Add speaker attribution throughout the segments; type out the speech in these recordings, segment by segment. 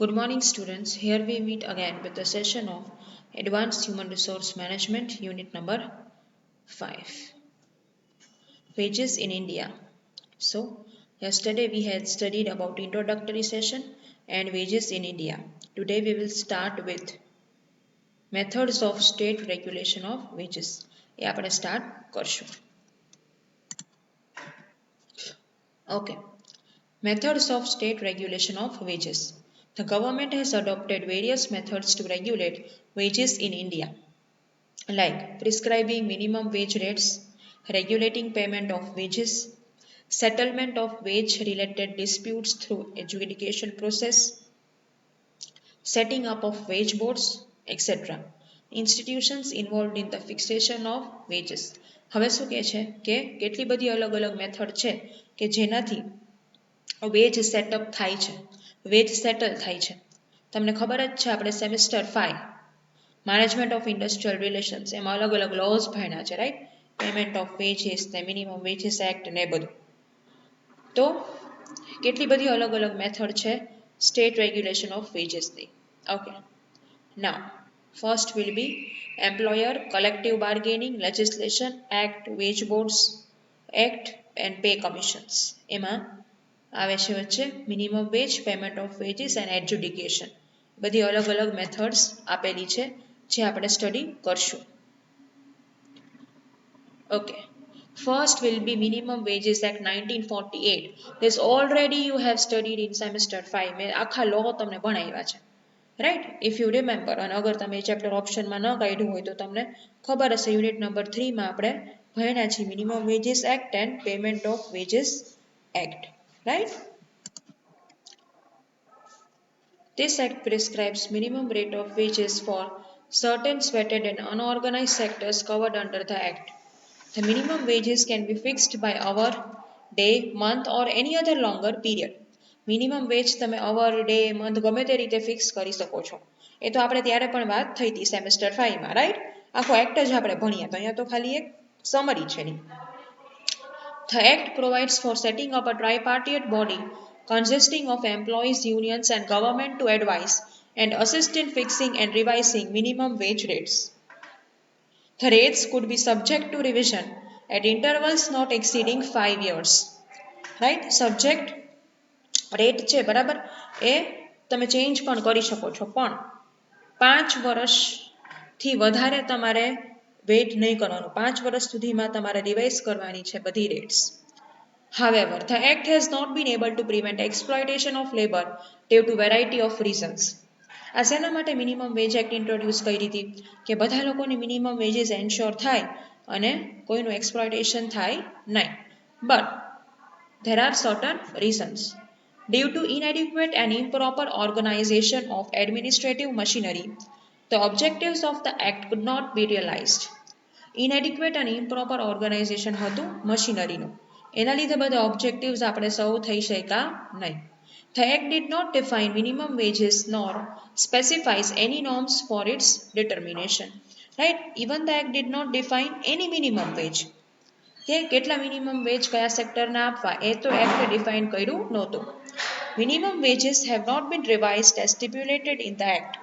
Speaker 1: Good morning, students. Here we meet again with the session of Advanced Human Resource Management, Unit number 5 Wages in India. So, yesterday we had studied about introductory session and wages in India. Today we will start with methods of state regulation of wages. એ આપણે start કરશું. Okay. Methods of state regulation of wages. The government has adopted various methods to regulate wages in India, like prescribing minimum wage rates, regulating payment of wages, settlement of wage related disputes through adjudication process, setting up of wage boards, etc. Institutions involved in the fixation of wages. હવે શું કહે છે કે કેટલી બધી અલગ અલગ method છે કે જેનાથી વેજ સેટઅપ થાય છે, વેજ સેટલ થાય છે. તમને ખબર જ છે આપણે semester 5 management of industrial relations એમાં અલગ અલગ લોઝ ભણ્યા છે, રાઈટ? પેમેન્ટ ઓફ વેજીસ ને મિનિમમ વેજીસ એક્ટ ને બધું. તો કેટલી બધી અલગ અલગ મેથડ છે સ્ટેટ રેગ્યુલેશન ઓફ વેજીસની. Okay, now first will be employer collective bargaining legislation act, wage boards act and pay commissions. એમાં આવે છે વચ્ચે minimum wage, payment of wages and adjudication. બધી અલગ અલગ મેથડ્સ આપેલી છે જે આપણે સ્ટડી કરશું. Okay, first will be minimum wages act 1948. this already you have studied in semester 5. મેં આખા લો તમને ભણાવ્યા છે, રાઈટ? If you remember. અને અગર તમે ચેપ્ટર ઓપ્શનમાં ન કાઢ્યું હોય તો તમને ખબર હશે યુનિટ નંબર 3 માં આપણે ભણ્યા છે minimum wages act and payment of veggies act, right? This act prescribes minimum rate of wages for certain sweated and unorganized sectors covered under the act. The minimum wages can be fixed by hour, day, month or any other longer period. Minimum veg તમે અવર, day, month ગમે તે રીતે fix કરી શકો છો. એ તો આપણે ત્યારે પણ વાત થઈ હતી સેમેસ્ટર 5 માં, રાઈટ? આખો એક્ટ જ આપણે ભણ્યા, તો અહીંયા તો ખાલી એક સમરી છે ની. The act provides for setting up a tripartite body consisting of employees, unions and government to advise and assist in fixing and revising minimum wage rates. The rates could be subject to revision at intervals not exceeding 5 years. Right? Subject rate છે બરાબર, એ તમે change પણ કરી શકો છો, પણ 5 વર્ષથી વધારે તમારે વેઇટ નહીં કરવાનું. 5 વર્ષ સુધીમાં તમારે રિવાઇઝ કરવાની છે બધી rates. However, the act has not been able to prevent exploitation of labor due to variety of reasons. આ શેના માટે મિનિમમ વેજ એક્ટ ઇન્ટ્રોડ્યુસ કરી હતી? કે બધા લોકોની મિનિમમ વેજીસ એન્શ્યોર થાય અને કોઈનું એક્સપ્લોઇટેશન થાય નહીં. But there are certain reasons. Due to inadequate and improper organization of administrative machinery, the objectives of the act could not be realized. Inadequate and improper organization હતું મશીનરીનું, એના લીધે બધા objectives આપણે સૌ થઈ શક્યા નહીં. The Act did not define minimum wages nor specifies any norms for its determination. Right? Even the Act did not define any minimum wage. કે કેટલા મિનિમમ વેજ કયા સેક્ટરના આપવા એ તો એક્ટે ડિફાઇન કર્યું નહોતું. Minimum wages have not been revised as stipulated in the Act.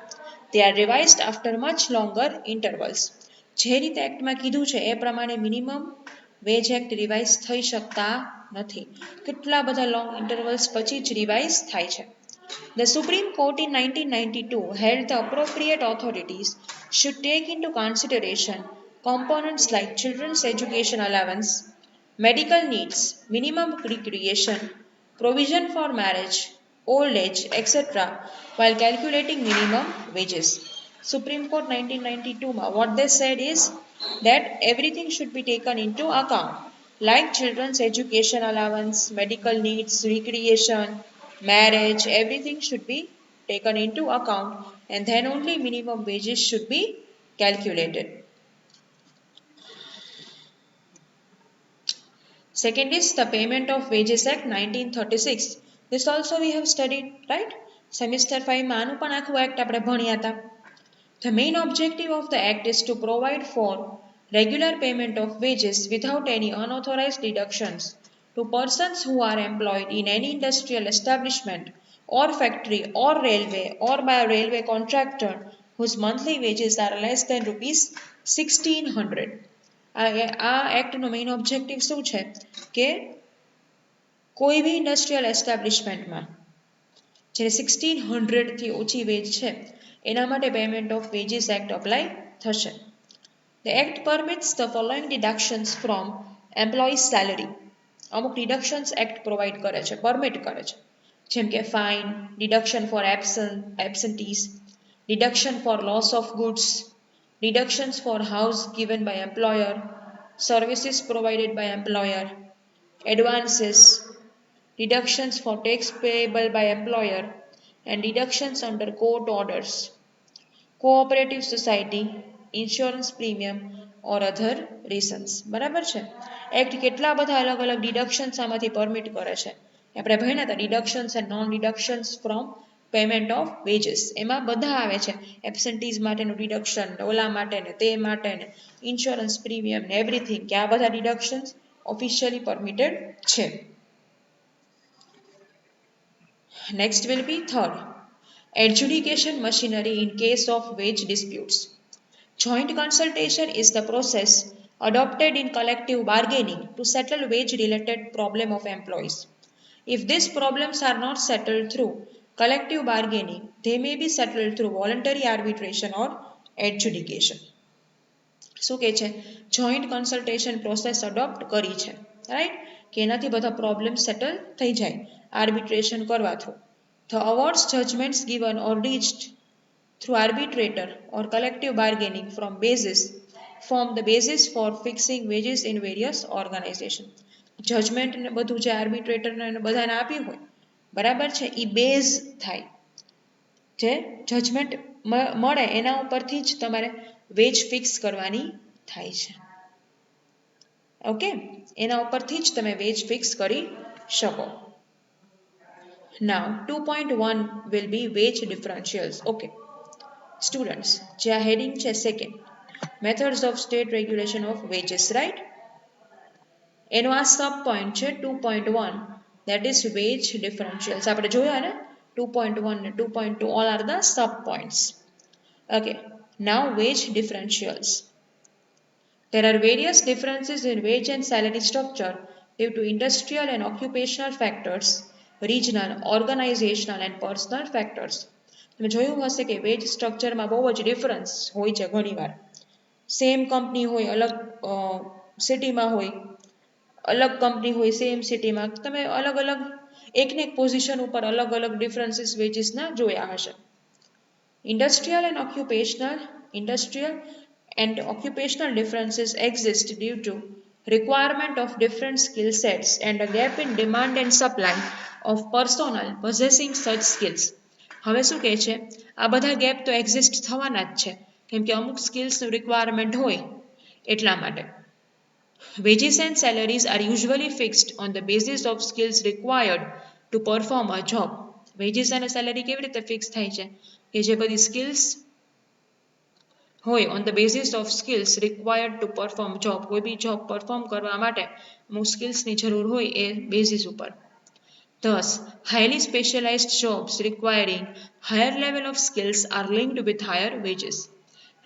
Speaker 1: They are revised after much longer intervals. જે રીતે એક્ટમાં કીધું છે એ પ્રમાણે મિનિમમ વેજ એક્ટ રિવાઇઝ થઈ શકતા નથી. કેટલા બધા લોંગ ઇન્ટરવલ્સ પછી જ રિવાઇઝ થાય છે. The Supreme Court in 1992 held the appropriate authorities should take into consideration components like children's education allowance, medical needs, minimum recreation, provision for marriage, old age, etc. while calculating minimum wages. Supreme Court 1992 what they said is that everything should be taken into account, like children's education allowance, medical needs, recreation, marriage, everything should be taken into account and then only minimum wages should be calculated. Second is the Payment of Wages Act 1936. This also we have studied, right? Semester 5 માં આનું પણ આખું act આપણે ભણ્યા હતા. The main objective of the act is to provide for regular payment of wages without any unauthorized deductions to persons who are employed in any industrial establishment or factory or railway or by a railway contractor whose monthly wages are less than rupees 1600. આ એક્ટનો main objective શું છે કે કોઈ બી industrial એસ્ટાબ્લિશમેન્ટમાં જેને 1600થી ઓછી veg છે એના માટે payment of veggies act apply થશે. The act permits the following deductions from employees' salary. અમુક ડિડક્શન્સ એક્ટ પ્રોવાઈડ કરે છે, પરમિટ કરે છે, જેમ કે fine, deduction for absentees, deduction for loss of goods, deductions for house given by employer, services provided by employer, advances, deductions for tax payable by employer, and deductions under court orders, cooperative society, insurance premium or other reasons. બરાબર છે. Act કેટલા બધા અલગ અલગ ડિડક્શન્સ આમાંથી permit કરે છે. આપણે ભણ્યા હતા deductions and non deductions from payment of wages. એમાં બધા આવે છે. એબ્સન્ટીઝ માટેનું ડિડક્શન, ઓલા માટે ને તે માટે ને ઇન્સ્યોરન્સ પ્રીમિયમ ને એવરીથિંગ, કે આ બધા ડિડક્શન્સ ઓફિશિયલી પરમિટેડ છે. Next will be third, adjudication machinery in case of wage disputes. Joint consultation is the process adopted in collective bargaining to settle wage-related problem of employees. If these problems are not settled through collective bargaining, they may be settled through voluntary arbitration or adjudication. શું કહે છે? Joint consultation process adopt કરી છે, right, કે એનાથી બધા problem settle થઈ જાય આર્બિટ્રેશન કરવા through. The awards judgments given or reached through arbitrator or collective bargaining form the basis for fixing wages in various organizations. Judgement ને બધું જે આર્બિટ્રેટર ને બધાને આપ્યું હોય, બરાબર છે, એ બેઝ થાય. જે જજમેન્ટ મળે એના ઉપરથી જ તમારે વેજ ફિક્સ કરવાની થાય છે. ઓકે, એના ઉપરથી જ તમે વેજ ફિક્સ કરી શકો. Now 2.1 will be wage differentials. Okay students, જે આ હેડિંગ છે second, methods of state regulation of wages, right? એનો આ સબ પોઈન્ટ છે 2.1, that is wage differentials. આપણે જોયા ને 2.1 ને 2.2 all are the sub points. Okay, now wage differentials. There are various differences in wage and salary structure due to industrial and occupational factors, regional, organizational and personal factors. તમે જોયું હશે કે veg સ્ટ્રક્ચરમાં બહુ જ ડિફરન્સ હોય છે ઘણીવાર. સેમ કંપની હોય, અલગ સિટીમાં હોય, અલગ કંપની હોય સેમ સિટીમાં, તમે અલગ અલગ એકને એક પોઝિશન ઉપર અલગ અલગ ડિફરન્સીસ વેજીસના જોયા હશે. Industrial and occupational differences exist due to requirement of different skill sets and a gap in demand and supply of personnel possessing such skills. હવે શું કહે છે? આ બધા ગેપ તો એક્ઝિસ્ટ થવાના જ છે, કેમ કે અમુક સ્કિલ્સનું રિક્વાયરમેન્ટ હોય એટલા માટે. Wages and salaries are usually fixed on the basis of skills required to perform a job. Veggies અને સેલેરી કેવી રીતે ફિક્સ થાય છે? કે જે બધી સ્કિલ્સ હોય on the basis of skills required to perform job, કોઈ બી જોબ પરફોર્મ કરવા માટે અમુક સ્કિલ્સની જરૂર હોય એ બેઝિસ ઉપર. Thus, highly specialized jobs requiring higher level of skills are linked with higher wages.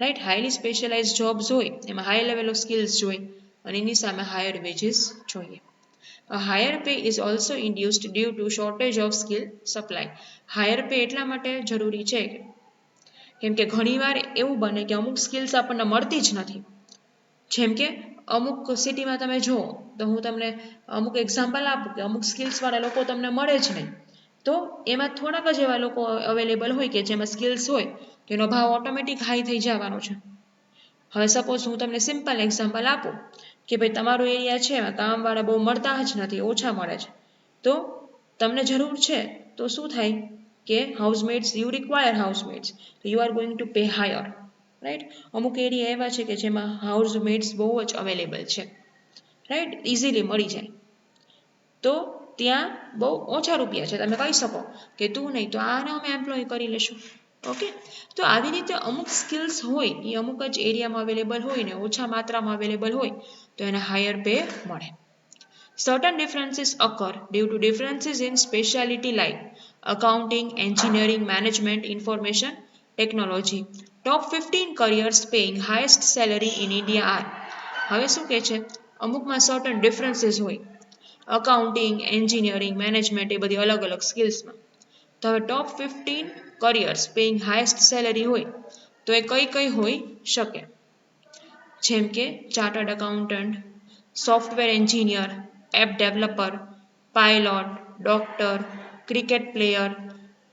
Speaker 1: Right? Highly specialized jobs હોય એમાં high level of skills જોઈએ અને એની સામે higher wages જોઈએ. A higher pay is also induced due to shortage of skill supply. Higher pay એટલા માટે જરૂરી છે કેમ કે ઘણીવાર એવું બને કે અમુક સ્કિલ્સ આપણને મળતી જ નથી. જેમ કે અમુક સિટીમાં તમે જુઓ તો હું તમને અમુક એક્ઝામ્પલ આપું કે અમુક સ્કિલ્સવાળા લોકો તમને મળે જ નહીં, તો એમાં થોડાક જ એવા લોકો અવેલેબલ હોય કે જેમાં સ્કિલ્સ હોય તો એનો ભાવ ઓટોમેટિક હાઈ થઈ જવાનો છે. હવે સપોઝ હું તમને સિમ્પલ એક્ઝામ્પલ આપું કે ભાઈ તમારો એરિયા છે એમાં કામવાળા બહુ મળતા જ નથી, ઓછા મળે છે, તો તમને જરૂર છે તો શું થાય કે હાઉસમેટ્સ, યુ રિક્વાયર હાઉસમેટ્સ, તો you are going to pay higher, right. અમુક એરિયા એવા છે કે જેમાં હાઉસમેટ્સ બહુ જ અવેલેબલ છે, રાઈટ, ઇઝીલી મળી જાય, તો ત્યાં બહુ ઓછા રૂપિયા છે. તમે કહી શકો કે તું નહીં તો આને અમે એમ્પ્લોય કરી લેશું. ઓકે, તો આવી રીતે અમુક સ્કિલ્સ હોય એ અમુક જ એરિયામાં અવેલેબલ હોય ને ઓછા માત્રામાં અવેલેબલ હોય તો એને હાયર પે મળે. Certain differences occur due to differences in specialty like accounting, engineering, management, information technology. Top 15 careers paying highest salary in India are. હવે શું કહે છે અમુકમાં સર્ટન ડિફરન્સીસ હોય અકાઉન્ટિંગ એન્જિનિયરિંગ મેનેજમેન્ટ એ બધી અલગ અલગ સ્કિલ્સમાં તો હવે ટોપ 15 કરિયર્સ પેઇંગ હાઈએસ્ટ સેલરી હોય તો એ કઈ કઈ હોઈ શકે જેમ કે chartered accountant software engineer app developer pilot doctor cricket player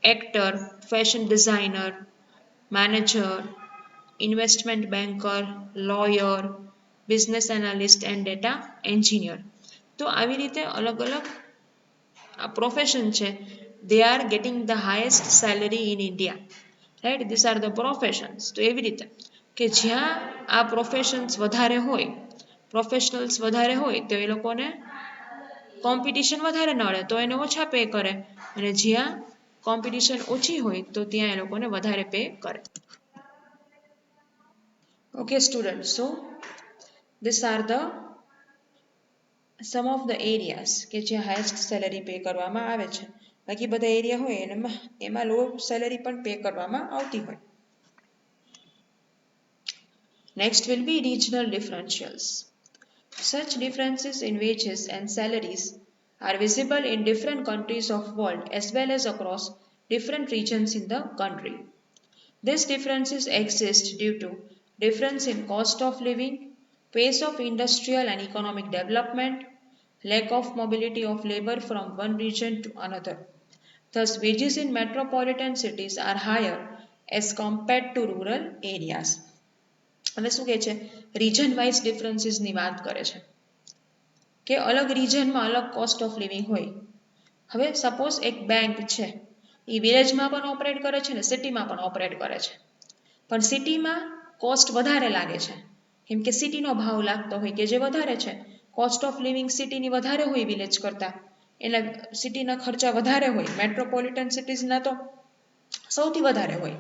Speaker 1: actor fashion designer manager investment banker lawyer business analyst and data engineer તો આવી રીતે અલગ અલગ પ્રોફેશન છે they are getting the highest salary in India right these are the professions તો એવી રીતે કે જ્યાં આ પ્રોફેશન્સ વધારે હોય પ્રોફેશનલ્સ વધારે હોય તો એ લોકોને કોમ્પિટિશન વધારે નડે તો એને ઓછા પે કરે અને જ્યાં કોમ્પિટિશન ઓછી હોય તો ત્યાં એ લોકોને વધારે પે કરે okay student so these are the some of the areas કે જે હાઈએસ્ટ સેલરી પે કરવામાં આવે છે બાકી બધા એરિયા હોય એમાં લો સેલરી પણ પે કરવામાં આવતી હોય next will be regional differentials such differences in wages and salaries are visible in different countries of world as well as across different regions in the country these differences exist due to difference in cost of living pace of industrial and economic development lack of mobility of labor from one region to another thus wages in metropolitan cities are higher as compared to rural areas હવે શું કહે છે region wise ડિફરન્સીસની વાત કરે છે કે અલગ રીજનમાં અલગ કોસ્ટ ઓફ લિવિંગ હોય હવે સપોઝ એક બેંક છે એ વિલેજમાં પણ ઓપરેટ કરે છે ને સિટીમાં પણ ઓપરેટ કરે છે પણ સિટીમાં કોસ્ટ વધારે લાગે છે કેમ કે સિટીનો ભાવ લાગતો હોય કે જે વધારે છે કોસ્ટ ઓફ લિવિંગ સિટીની વધારે હોય વિલેજ કરતાં એટલે સિટીના ખર્ચા વધારે હોય મેટ્રોપોલિટન સિટીઝના તો સૌથી વધારે હોય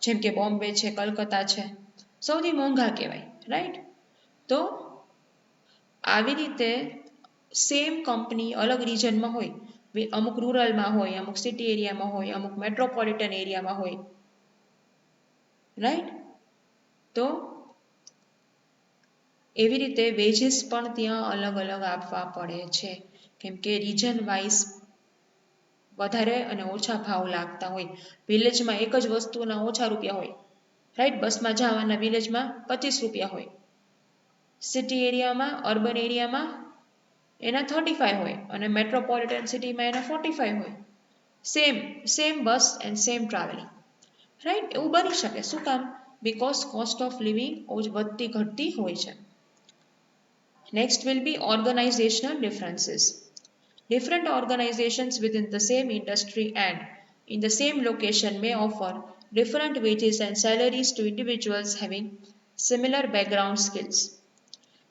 Speaker 1: જેમ કે બોમ્બે છે કલકત્તા છે સૌથી મોંઘા કહેવાય રાઈટ તો આવી રીતે સેમ કંપની અલગ રીજનમાં હોય અમુક રૂરલમાં હોય અમુક સિટી એરિયામાં હોય અમુક મેટ્રોપોલિટન એરિયામાં હોય રાઈટ તો એવી રીતે વેજીસ પણ ત્યાં અલગ અલગ આપવા પડે છે કેમ કે રીજન વાઇઝ વધારે અને ઓછા ભાવ લાગતા હોય વિલેજમાં એક જ વસ્તુના ઓછા રૂપિયા હોય રાઈટ બસમાં જવાના વિલેજમાં 25 રૂપિયા હોય સિટી એરિયામાં અર્બન એરિયામાં એના 35 હોય અને મેટ્રોપોલિટન સિટીમાં એના 45 હોય same bus and same travelling right એવું બની શકે શું કામ બીકોઝ કોસ્ટ ઓફ લિવિંગ વધતી ઘટતી હોય છે next will be organisational differences different organizations within the same industry and in the same location may offer different wages and salaries to individuals having similar background skills.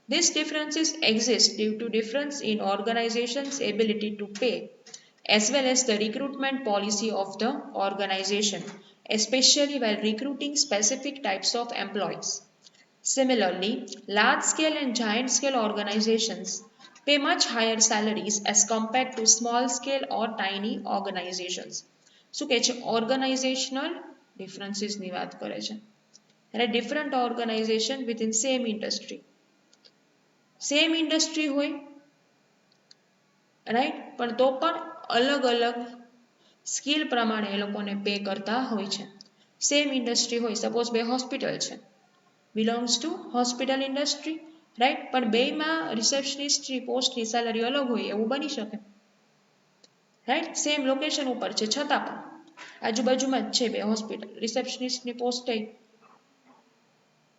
Speaker 1: These differences exist due to difference in organizations' ability to pay as well as the recruitment policy of the organization, especially while recruiting specific types of employees. Similarly, large-scale and giant-scale organizations pay much higher salaries as compared to small-scale or tiny organizations. શું કહે છે organisational ડિફરન્સીસની વાત કરે છે અને different organization within same industry હોય right પણ તો પણ અલગ અલગ સ્કિલ પ્રમાણે એ લોકોને પે કરતા હોય છે સેમ ઇન્ડસ્ટ્રી હોય સપોઝ બે હોસ્પિટલ છે belongs to hospital industry right પણ બેમાં રિસેપ્શનિસ્ટની પોસ્ટની સેલરી અલગ હોય એવું બની શકે રાઈટ સેમ લોકેશન ઉપર છે છતાં પણ આજુબાજુમાં જ છે બે હોસ્પિટલ રિસેપ્શનિસ્ટની પોસ્ટ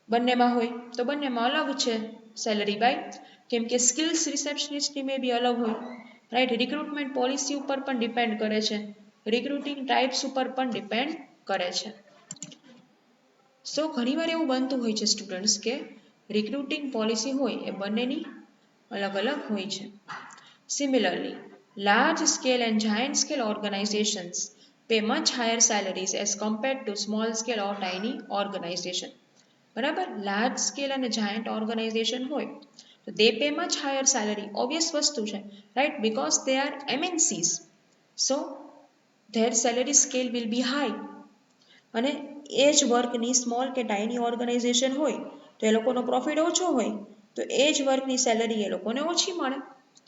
Speaker 1: બંનેમાં હોય તો બંનેમાં અલગ છે સેલરી બાય કેમ કે સ્કિલ્સ રિસેપ્શનિસ્ટની મે બી અલગ હોય રાઈટ રિક્રુટમેન્ટ પોલિસી ઉપર પણ ડિપેન્ડ કરે છે રિક્રુટિંગ ટાઈપ્સ ઉપર પણ ડિપેન્ડ કરે છે સો ઘણીવાર એવું બનતું હોય છે સ્ટુડન્ટ્સ કે રિક્રુટિંગ પોલિસી હોય એ બંનેની અલગ અલગ હોય છે similarly large scale and giant scale organisations pay much higher salaries as compared to small scale or tiny organization બરાબર લાર્જ સ્કેલ અને જાયન્ટ ઓર્ગેનાઇઝેશન હોય તો they pay much higher salary obvious વસ્તુ છે right because they are MNCs so their salary scale will be high. અને એ જ વર્કની small કે tiny organisation હોય તો એ લોકોનો પ્રોફિટ ઓછો હોય તો એ જ વર્કની સેલરી એ લોકોને ઓછી મળે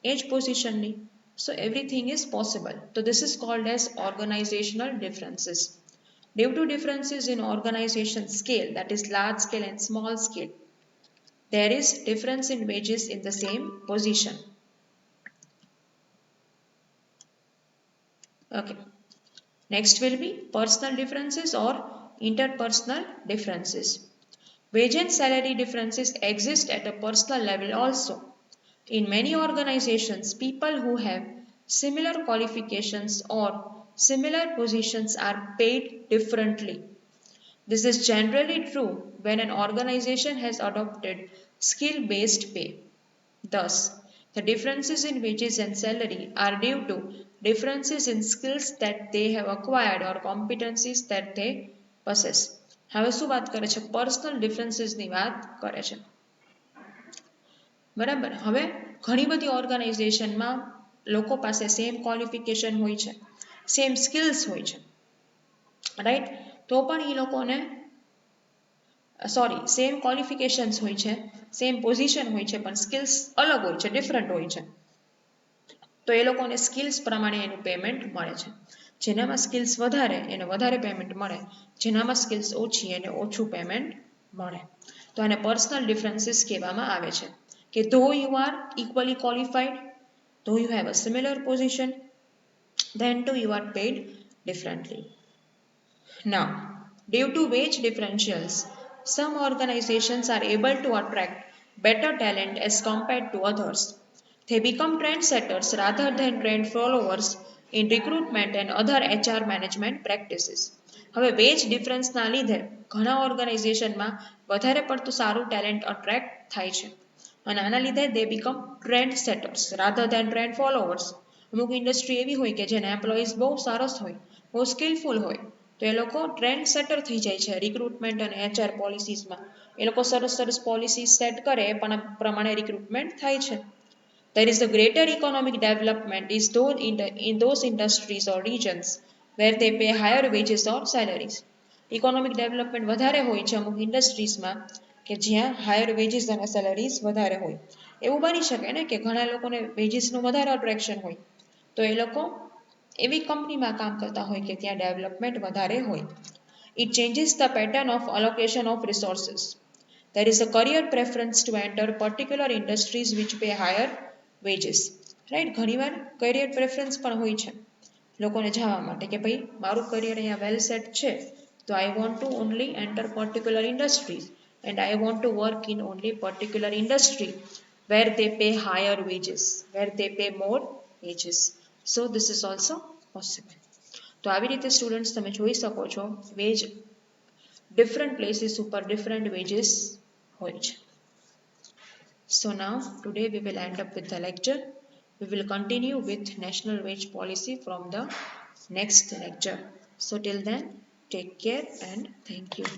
Speaker 1: એ જ પોઝિશનની. So everything is possible. તો this is called as organisational differences. Due to differences in organization scale, that is large scale and small scale, there is difference in wages in the same position. Okay. Next will be personal differences or interpersonal differences. Wage and salary differences exist at a personal level also. In many organizations, people who have similar qualifications or similar positions are paid differently. This is generally true when an organization has adopted skill-based pay. Thus, the differences in wages and salary are due to differences in skills that they have acquired or competencies that they possess. હવે શું વાત કરે છે? Personal ડિફરન્સીસની વાત કરે છે. બરાબર. હવે ઘણી બધી ઓર્ગેનાઇઝેશનમાં લોકો પાસે સેમ ક્વોલિફિકેશન હોય છે, સેમ સ્કિલ્સ હોય છે, રાઈટ? તો પણ એ લોકોને સેમ ક્વોલિફિકેશન્સ હોય છે, સેમ પોઝિશન હોય છે, પણ સ્કિલ્સ અલગ હોય છે, ડિફરન્ટ હોય છે. તો એ લોકોને સ્કિલ્સ પ્રમાણે એનું પેમેન્ટ મળે છે. જેનામાં સ્કિલ્સ વધારે એને વધારે પેમેન્ટ મળે, જેનામાં સ્કિલ્સ ઓછી એને ઓછું પેમેન્ટ મળે. તો આને પર્સનલ ડિફરન્સીસ કહેવામાં આવે છે કે ધો યુ આર ઇક્વલી ક્વોલિફાઈડ, ધો you have a similar position, then too you are paid differently. Now, due to wage differentials, some organizations are able to attract better talent as compared to others. They become trendsetters rather than trend followers in recruitment and other HR management practices. હવે veg ડિફરન્સના લીધે ઘણા ઓર્ગેનાઇઝેશનમાં વધારે પડતું સારું talent attract થાય છે અને આના લીધે they become trend setters rather than trend followers. અમુક ઇન્ડસ્ટ્રી એવી હોય કે જેના એમ્પ્લોઈઝ બહુ સરસ હોય, બહુ સ્કિલફુલ હોય, તો એ લોકો ટ્રેન્ડ સેટર થઈ જાય છે રિક્રુટમેન્ટ અને HR પોલિસીસમાં. એ લોકો સરસ સરસ પોલિસી સેટ કરે એ પણ પ્રમાણે રિક્રુટમેન્ટ થાય છે. There is a greater economic development in those industries or regions where they pay higher wages or salaries. Economic development વધારે હોય છે અમુક ઇન્ડસ્ટ્રીઝમાં કે જ્યાં હાયર વેજીસ અને સેલરીઝ વધારે હોય. એવું બની શકે ને કે ઘણા લોકોને વેજીસનું વધારે અટ્રેક્શન હોય તો એ લોકો એવી કંપનીમાં કામ કરતા હોય કે ત્યાં ડેવલપમેન્ટ વધારે હોય. It changes the pattern of allocation of resources. There is a career preference to enter particular industries which pay higher wages. Right? ઘણીવાર કરિયર પ્રેફરન્સ પણ હોય છે લોકોને જવા માટે કે ભાઈ મારું કરિયર અહીંયા વેલ સેટ છે તો I want to only enter particular industries and I want to work in only particular industry where they pay higher wages, where they pay more wages. So this is also possible. તો આવી રીતે students તમે જોઈ શકો છો veg different places ઉપર different veggies હોય છે. So now today we will end up with the lecture. We will continue with national wage policy from the next lecture. So till then, take care and thank you.